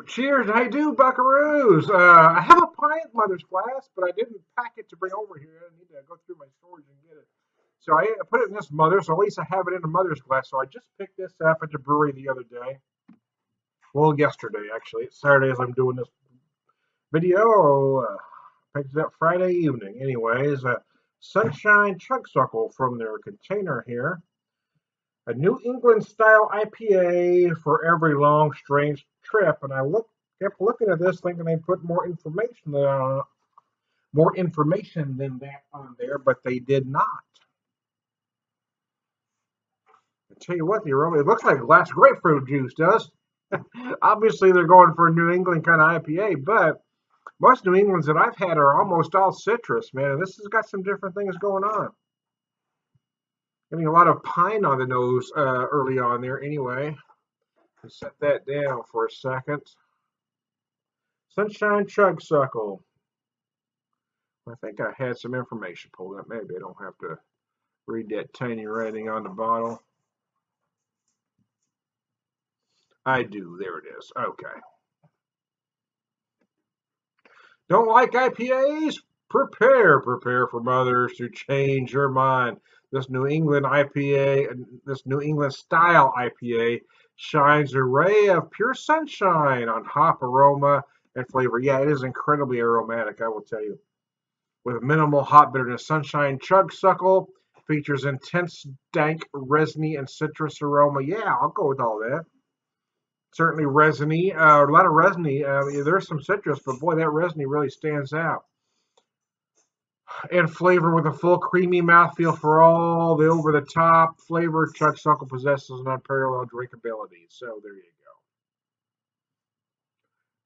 Cheers, and how you do, buckaroos? I have a pint mother's glass, but I didn't pack it to bring over here. I need to go through my storage and get it. So I put it in this mother, so at least I have it in a mother's glass. So I just picked this up at the brewery the other day. Well, yesterday, actually. It's Saturday as I'm doing this video. Picked it up Friday evening. Anyways, Sunshine Chugsuckle from their container here. A New England style IPA for every long, strange trip. And kept looking at this, thinking they put more information than that on there, but they did not. I tell you what, the aroma, it looks like glass grapefruit juice does. Obviously, they're going for a New England kind of IPA, but most New Englands that I've had are almost all citrus, man. And this has got some different things going on. Getting a lot of pine on the nose early on there anyway. Let's set that down for a second. Sunshine Chugsuckle. I think I had some information pulled up. Maybe I don't have to read that tiny writing on the bottle. I do. There it is. Okay. Don't like IPAs? Prepare for mothers to change your mind. This New England IPA, this New England style IPA, shines a ray of pure sunshine on hop aroma and flavor. Yeah, it is incredibly aromatic, I will tell you. With minimal hop bitterness, Sunshine Chugsuckle features intense, dank, resiny, and citrus aroma. Yeah, I'll go with all that. Certainly resiny, a lot of resiny. There's some citrus, but boy, that resiny really stands out. And flavor with a full creamy mouthfeel for all the over-the-top flavor. Chugsuckle possesses an unparalleled drinkability. So there you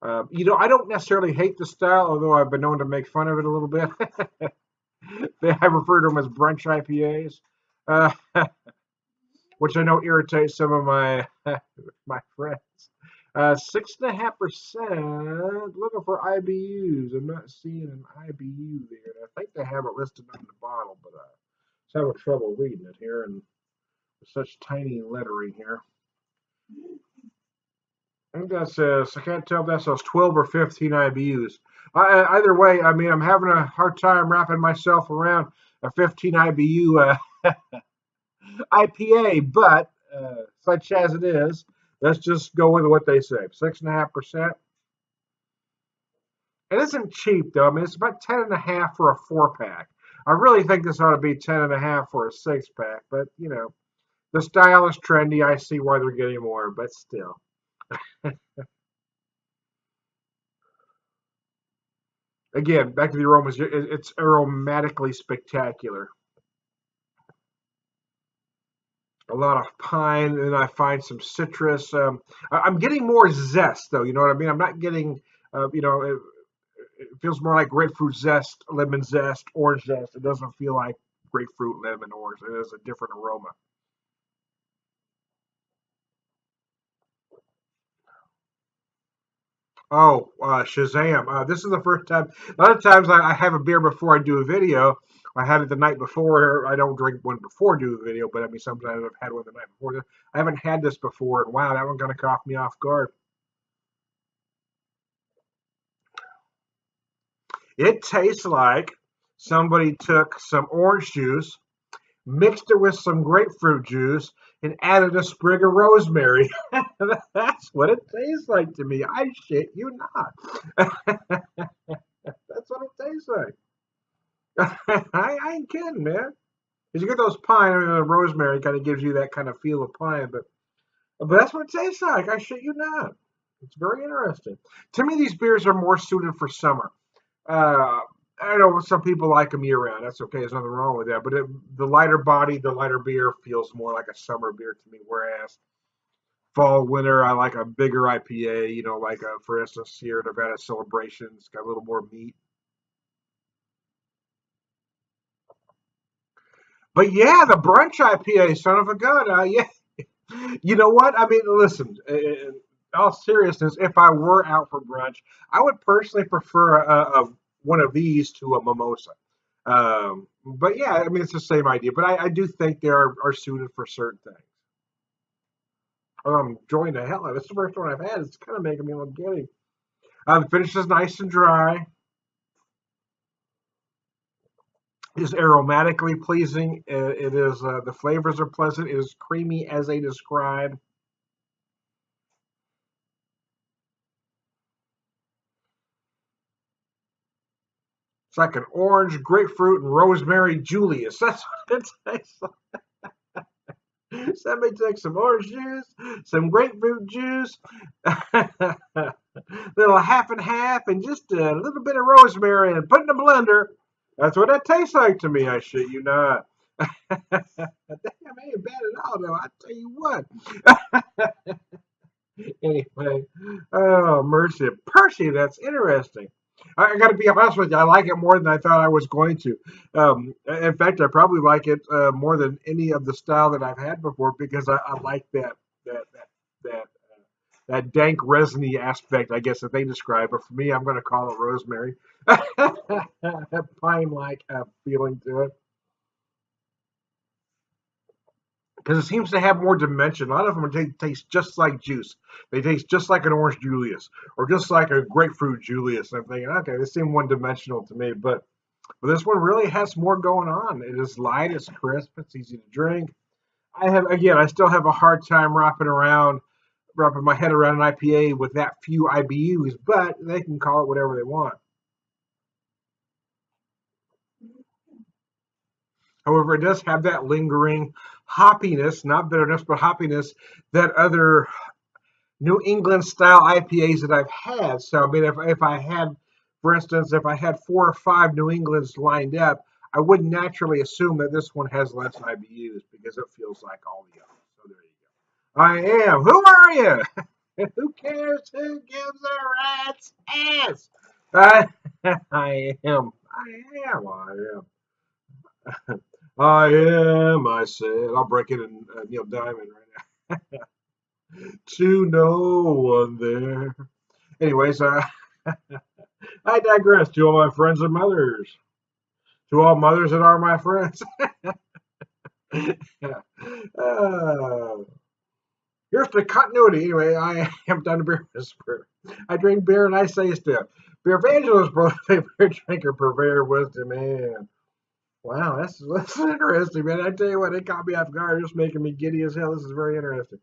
go. I don't necessarily hate the style, although I've been known to make fun of it a little bit. I refer to them as brunch IPAs, which I know irritates some of my my friends. 6.5%. Looking for IBUs. I'm not seeing an IBU there. I think they have it listed on the bottle, but I'm having trouble reading it here, and such tiny lettering here. I think that says, I can't tell if that says 12 or 15 IBUs. Either way, I mean, I'm having a hard time wrapping myself around a 15 IBU IPA, but such as it is, let's just go with what they say. 6.5%. It isn't cheap though. I mean, it's about 10.5 for a 4-pack. I really think this ought to be 10.5 for a 6-pack, but the style is trendy. I see why they're getting more, but still. Again, back to the aromas. It's aromatically spectacular. A lot of pine, and I find some citrus. I'm getting more zest, though. You know what I mean? I'm not getting, it feels more like grapefruit zest, lemon zest, orange zest. It doesn't feel like grapefruit, lemon, orange. It is a different aroma. Oh, Shazam. This is the first time. A lot of times I have a beer before I do a video. I had it the night before. I don't drink one before I do the video, but I mean, sometimes I've had one the night before. I haven't had this before, and wow, that one kind of caught me off guard. It tastes like somebody took some orange juice, mixed it with some grapefruit juice, and added a sprig of rosemary. That's what it tastes like to me. I shit you not. That's what it tastes like. I ain't kidding, man. Because you get those pine, and the rosemary kind of gives you that kind of feel of pine, but that's what it tastes like. I shit you not. It's very interesting. To me, these beers are more suited for summer. Uh, I know some people like them year round. That's okay. There's nothing wrong with that. But the lighter body, the lighter beer feels more like a summer beer to me. Whereas fall, winter, I like a bigger IPA. Like for instance, here at Nevada Celebration, it's got a little more meat. But yeah, the brunch IPA, son of a gun. Yeah, you know what? I mean, listen. In all seriousness, if I were out for brunch, I would personally prefer one of these to a mimosa. But yeah, I mean, it's the same idea. But I do think they are suited for certain things. I'm enjoying the hell out of it. It's the first one I've had. It's kind of making me a little giddy. The finish is nice and dry. Is aromatically pleasing. It is the flavors are pleasant. It is creamy as they describe. It's like an orange, grapefruit, and rosemary Julius. That's what it tastes like. Somebody took some orange juice, some grapefruit juice, little half and half, and just a little bit of rosemary and put in a blender. That's what that tastes like to me. I shit you not. Damn, ain't bad at all, though. I tell you what. Anyway, oh mercy, Percy, that's interesting. I got to be honest with you. I like it more than I thought I was going to. In fact, I probably like it more than any of the style that I've had before because I like that that that dank resiny aspect, I guess, that they describe. But for me, I'm going to call it rosemary. Pine-like feeling to it. Because it seems to have more dimension. A lot of them taste just like juice. They taste just like an orange Julius or just like a grapefruit Julius. And I'm thinking, okay, they seem one dimensional to me. But this one really has more going on. It is light, it's crisp, it's easy to drink. I still have a hard time wrapping my head around an IPA with that few IBUs, but they can call it whatever they want. However, it does have that lingering hoppiness, not bitterness, but hoppiness that other New England style IPAs that I've had. So, I mean, if I had, for instance, if I had 4 or 5 New Englands lined up, I would naturally assume that this one has less IBUs because it feels like all the others. So there you go. I am. Who are you? Who cares who gives a rat's ass? I, I am. I am. I am. I am. I said. I'll break it in Neil Diamond right now. To no one there. Anyways, I digress. To all my friends and mothers, to all mothers that are my friends. uh, Here's the continuity. Anyway, I am done beer whisper. I drink beer and I say stuff. BeerVangelist, bro, favorite drinker, Purveyor of Wisdom, man. Wow, that's interesting, man. I tell you what, it caught me off guard. It's making me giddy as hell. This is very interesting.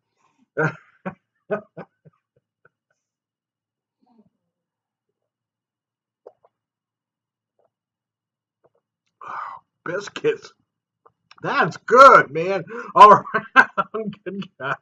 Biscuits. That's good, man. All around good guy.